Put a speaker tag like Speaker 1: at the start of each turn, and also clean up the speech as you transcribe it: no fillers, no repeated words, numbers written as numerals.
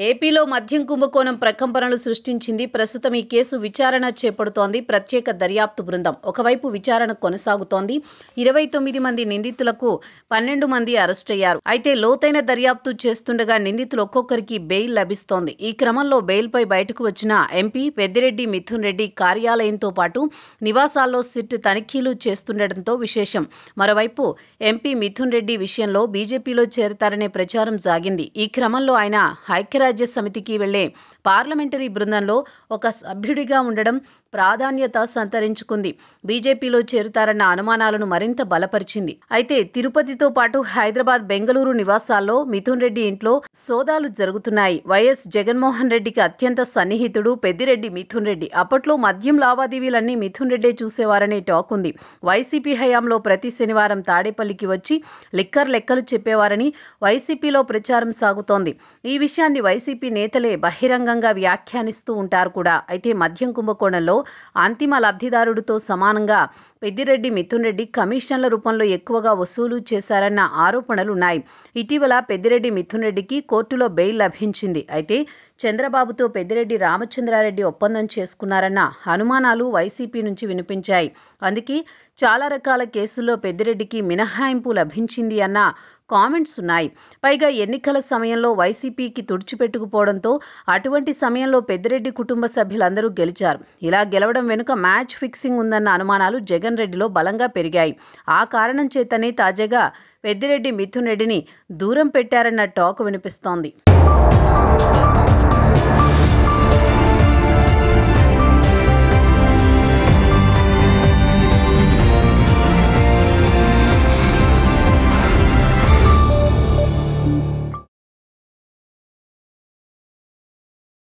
Speaker 1: ఏపీలో మద్యం కుంభకోణం ప్రకంపనలు సృష్టించింది. ప్రస్తుతం ఈ కేసు విచారణ చేపడుతోంది ప్రత్యేక దర్యాప్తు బృందం. ఒకవైపు విచారణ కొనసాగుతోంది. 29 మంది నిందితులకు 12 మంది అరెస్టయ్యారు. అయితే లోతైన దర్యాప్తు చేస్తుండగా నిందితులు ఒక్కొక్కరికి బెయిల్ లభిస్తోంది. ఈ క్రమంలో బెయిల్పై బయటకు వచ్చిన ఎంపీ పెద్దిరెడ్డి మిథున్ రెడ్డి కార్యాలయంతో పాటు నివాసాల్లో సిట్ తనిఖీలు చేస్తుండటంతో విశేషం. మరోవైపు ఎంపీ మిథున్ రెడ్డి విషయంలో బీజేపీలో చేరతారనే ప్రచారం సాగింది. ఈ క్రమంలో ఆయన ఐక్యరాజ్య సమితికి వెళ్లే పార్లమెంటరీ బృందంలో ఒక సభ్యుడిగా ఉండడం ప్రాధాన్యత సంతరించుకుంది. బీజేపీలో చేరుతారన్న అనుమానాలను మరింత బలపరిచింది. అయితే తిరుపతితో పాటు హైదరాబాద్, బెంగళూరు నివాసాల్లో మిథున్ రెడ్డి ఇంట్లో సోదాలు జరుగుతున్నాయి. వైఎస్ జగన్మోహన్ రెడ్డికి అత్యంత సన్నిహితుడు పెద్దిరెడ్డి మిథున్ రెడ్డి. అప్పట్లో మద్యం లావాదేవీలన్నీ మిథున్ రెడ్డే చూసేవారనే టాక్ ఉంది. వైసీపీ హయాంలో ప్రతి శనివారం తాడేపల్లికి వచ్చి లిక్కర్ లెక్కలు చెప్పేవారని వైసీపీలో ప్రచారం సాగుతోంది. ఈ విషయాన్ని వైసీపీ నేతలే బహిరంగంగా వ్యాఖ్యానిస్తూ ఉంటారు కూడా. అయితే మద్యం కుంభకోణంలో అంతిమ లబ్ధిదారుడితో సమానంగా పెద్దిరెడ్డి మిథున్ రెడ్డి కమిషన్ల రూపంలో ఎక్కువగా వసూలు చేశారన్న ఆరోపణలున్నాయి. ఇటీవల పెద్దిరెడ్డి మిథున్ రెడ్డికి కోర్టులో బెయిల్ లభించింది. అయితే చంద్రబాబుతో పెద్దిరెడ్డి రామచంద్రారెడ్డి ఒప్పందం చేసుకున్నారన్న అనుమానాలు వైసీపీ నుంచి వినిపించాయి. అందుకే చాలా రకాల కేసుల్లో పెద్దిరెడ్డికి మినహాయింపు లభించింది అన్న కామెంట్స్ ఉన్నాయి. పైగా ఎన్నికల సమయంలో వైసీపీకి తుడిచిపెట్టుకుపోవడంతో అటువంటి సమయంలో పెద్దిరెడ్డి కుటుంబ సభ్యులందరూ గెలిచారు. ఇలా గెలవడం వెనుక మ్యాచ్ ఫిక్సింగ్ ఉందన్న అనుమానాలు జగన్ రెడ్డిలో బలంగా పెరిగాయి. ఆ కారణం చేతనే తాజాగా పెద్దిరెడ్డి మిథున్ రెడ్డిని దూరం పెట్టారన్న టాక్ వినిపిస్తోంది.